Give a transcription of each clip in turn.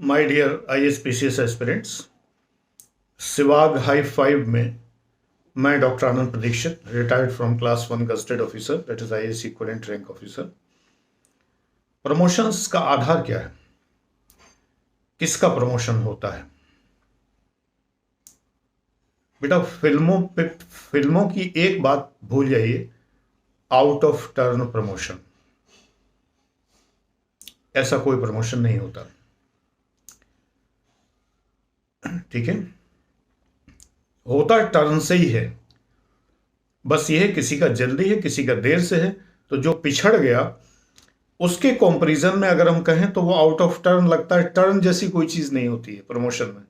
My dear ISPCS aspirants, सिवाग हाई 5 में मैं doctor Anand Pradikshit, retired from class 1 gazetted officer, that is IAS equivalent rank officer. Promotions का आधार क्या है? किसका प्रमोशन होता है? बेटा, फिल्मों की एक बात भूल जाइए, आउट ऑफ टर्न प्रमोशन, ऐसा कोई प्रमोशन नहीं होता। ठीक है, होता टर्न से ही है। बस ये है, किसी का जल्दी है, किसी का देर से है, तो जो पिछड़ गया उसके कंपैरिजन में अगर हम कहें तो वो आउट ऑफ टर्न लगता है। टर्न जैसी कोई चीज नहीं होती है प्रमोशन में।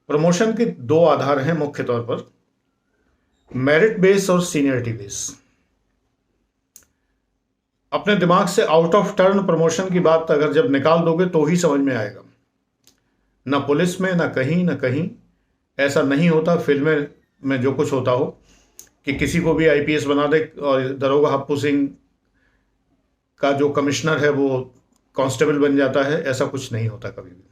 प्रमोशन के दो आधार हैं मुख्य तौर पर, मेरिट बेस और सीनियरिटी बेस। अपने दिमाग से आउट ऑफ टर्न प्रमोशन की बात अगर जब निकाल दोगे तो ही समझ में आएगा। ना पुलिस में, ना कहीं ऐसा नहीं होता। फिल्में में जो कुछ होता हो कि किसी को भी IPS बना दे और दरोगा हप्पू सिंह का जो कमिश्नर है वो कांस्टेबल बन जाता है, ऐसा कुछ नहीं होता कभी भी।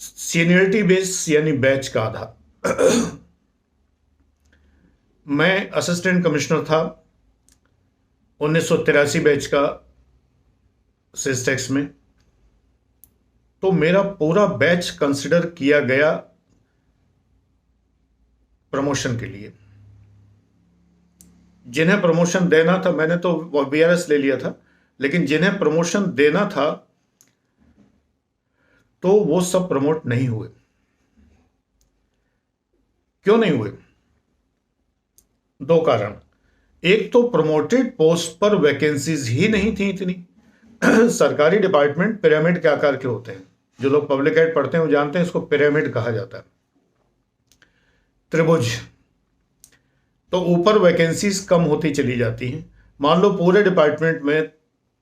सीनियरिटी बेस यानी बैच का आधार। मैं असिस्टेंट कमिश्नर था 1983 बैच का सेल्स टैक्स में, तो मेरा पूरा बैच कंसिडर किया गया प्रमोशन के लिए। जिन्हें प्रमोशन देना था, मैंने तो VRS ले लिया था, लेकिन जिन्हें प्रमोशन देना था तो वो सब प्रमोट नहीं हुए। क्यों नहीं हुए? दो कारण। एक तो प्रमोटेड पोस्ट पर वैकेंसीज ही नहीं थी इतनी। सरकारी डिपार्टमेंट पिरामिड के आकार के होते हैं। जो लोग पब्लिक एड पढ़ते हैं वो जानते हैं, इसको पिरामिड कहा जाता है, त्रिभुज। तो ऊपर वैकेंसीज कम होती चली जाती हैं। मान लो पूरे डिपार्टमेंट में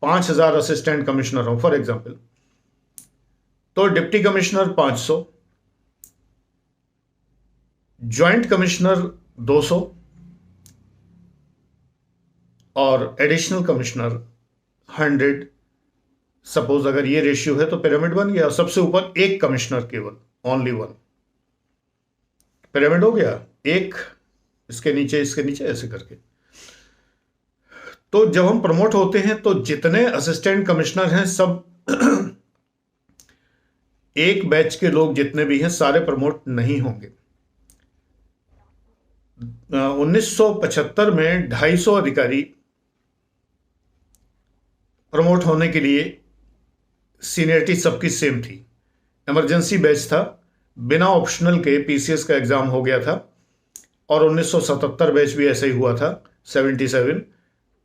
5000 असिस्टेंट कमिश्नर हो फॉर एग्जाम्पल, तो डिप्टी कमिश्नर 500, ज्वाइंट कमिश्नर 200 और एडिशनल कमिश्नर 100। सपोज अगर ये रेशियो है तो पिरामिड बन गया। सबसे ऊपर एक कमिश्नर, केवल ओनली वन, पिरामिड हो गया। एक इसके नीचे, इसके नीचे, ऐसे करके। तो जब हम प्रमोट होते हैं तो जितने असिस्टेंट कमिश्नर हैं सब एक बैच के लोग जितने भी हैं सारे प्रमोट नहीं होंगे। 1975 में 250 अधिकारी प्रमोट होने के लिए, सीनियरिटी सबकी सेम थी। इमरजेंसी बैच था, बिना ऑप्शनल के PCS का एग्जाम हो गया था। और 1977 बैच भी ऐसा ही हुआ था, 77।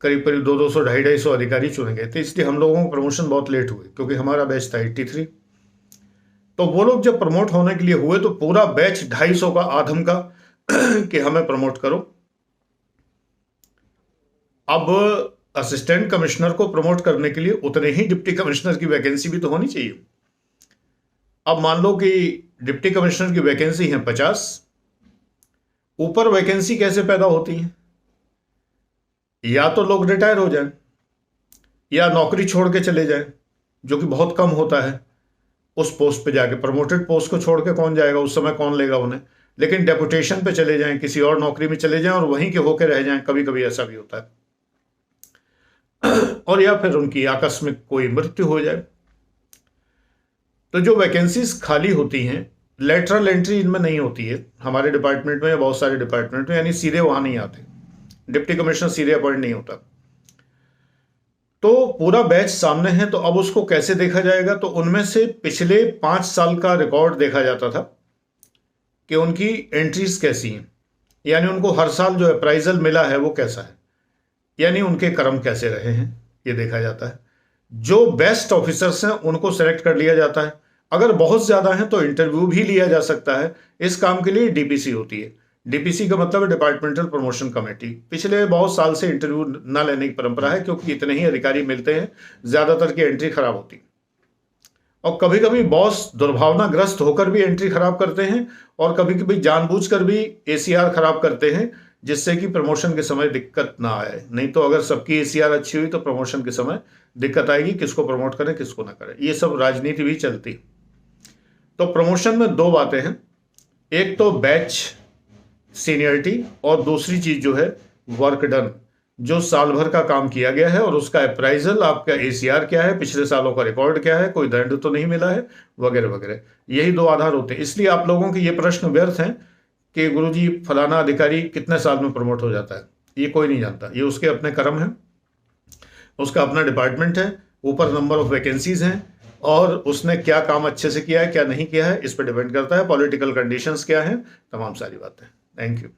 करीब करीब 200 250 अधिकारी चुने गए थे। इसलिए हम लोगों को प्रमोशन बहुत लेट हुए, क्योंकि हमारा बैच था 83। तो वो लोग जब प्रमोट होने के लिए हुए तो पूरा बैच 250 का, आधम का कि हमें प्रमोट करो। अब असिस्टेंट कमिश्नर को प्रमोट करने के लिए उतने ही डिप्टी कमिश्नर की वैकेंसी भी तो होनी चाहिए। अब मान लो कि डिप्टी कमिश्नर की वैकेंसी है 50, ऊपर वैकेंसी कैसे पैदा होती है? या तो लोग रिटायर हो जाएं या नौकरी छोड़ के चले जाएं, जो कि बहुत कम होता है। उस पोस्ट पे जाके, प्रमोटेड पोस्ट को छोड़ के कौन जाएगा उस समय, कौन लेगा उन्हें? लेकिन डेपुटेशन पे चले जाएं, किसी और नौकरी में चले जाएं और वहीं के होके रह जाएं। कभी कभी ऐसा भी होता है। और या फिर उनकी आकस्मिक कोई मृत्यु हो जाए। तो जो वैकेंसीज खाली होती हैं, लेटरल एंट्री इनमें नहीं होती है हमारे डिपार्टमेंट में या बहुत सारे डिपार्टमेंट में, यानी सीधे वहां नहीं आते। डिप्टी कमिश्नर सीधे अपॉइंट नहीं होता। तो पूरा बैच सामने है, तो अब उसको कैसे देखा जाएगा? तो उनमें से पिछले 5 साल का रिकॉर्ड देखा जाता था कि उनकी एंट्रीज कैसी हैं, यानी उनको हर साल जो अप्राइजल मिला है वो कैसा है, यानी उनके कर्म कैसे रहे हैं, ये देखा जाता है। जो बेस्ट ऑफिसर्स हैं उनको सेलेक्ट कर लिया जाता है। अगर बहुत ज्यादा हैं तो इंटरव्यू भी लिया जा सकता है। इस काम के लिए DPC होती है। DPC का मतलब है डिपार्टमेंटल प्रमोशन कमेटी। पिछले बहुत साल से इंटरव्यू ना लेने की परंपरा है, क्योंकि इतने ही अधिकारी मिलते हैं, ज्यादातर की एंट्री खराब होती। और कभी कभी बॉस दुर्भावनाग्रस्त होकर भी एंट्री खराब करते हैं, और कभी कभी जानबूझकर भी ACR खराब करते हैं, जिससे कि प्रमोशन के समय दिक्कत ना आए। नहीं तो अगर सबकी ACR अच्छी हुई तो प्रमोशन के समय दिक्कत आएगी, किसको प्रमोट करें किसको ना करें, ये सब राजनीति भी चलती। तो प्रमोशन में दो बातें हैं, एक तो बैच सीनियरिटी और दूसरी चीज जो है वर्क डन, जो साल भर का काम किया गया है और उसका अप्राइजल, आपका ACR क्या है, पिछले सालों का रिकॉर्ड क्या है, कोई दंड तो नहीं मिला है, वगैरह वगैरह। यही दो आधार होते हैं। इसलिए आप लोगों के ये प्रश्न व्यर्थ हैं कि गुरुजी फलाना अधिकारी कितने साल में प्रमोट हो जाता है, ये कोई नहीं जानता। ये उसके अपने कर्म हैं, उसका अपना डिपार्टमेंट है, ऊपर नंबर ऑफ वैकेंसीज हैं, और उसने क्या काम अच्छे से किया है क्या नहीं किया है इस पर डिपेंड करता है, पॉलिटिकल कंडीशंस क्या हैं, तमाम सारी बातें। Thank you.